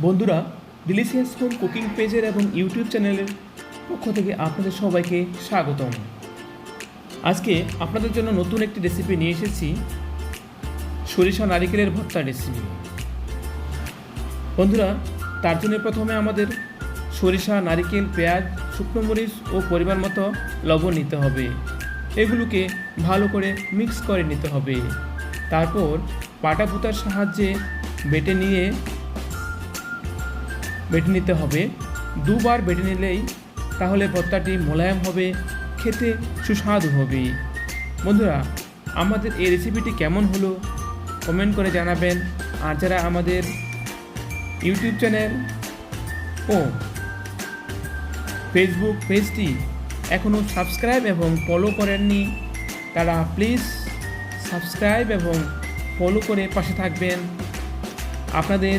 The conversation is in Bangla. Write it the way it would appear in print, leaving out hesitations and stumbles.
বন্ধুরা, ডিলিশিয়াস ফুড কুকিং পেজের এবং ইউটিউব চ্যানেলের পক্ষ থেকে আপনাদের সবাইকে স্বাগতম। আজকে আপনাদের জন্য নতুন একটি রেসিপি নিয়ে এসেছি, সরিষা নারিকেলের ভর্তা রেসিপি। বন্ধুরা, তার জন্য প্রথমে আমাদের সরিষা, নারিকেল, পেঁয়াজ, শুকনো মরিচ ও পরিমাণ মতো লবণ নিতে হবে। এগুলোকে ভালো করে মিক্স করে নিতে হবে। তারপর পাটা পুতার সাহায্যে বেটে নিতে হবে। দুবার বেটে নিলেই তাহলে ভর্তাটি মোলায়েম হবে, খেতে সুস্বাদু হবে। বন্ধুরা, আমাদের এই রেসিপিটি কেমন হলো কমেন্ট করে জানাবেন। আর যারা আমাদের ইউটিউব চ্যানেল ও ফেসবুক পেজটি এখনও সাবস্ক্রাইব এবং ফলো করেননি, তারা প্লিজ সাবস্ক্রাইব এবং ফলো করে পাশে থাকবেন। আপনাদের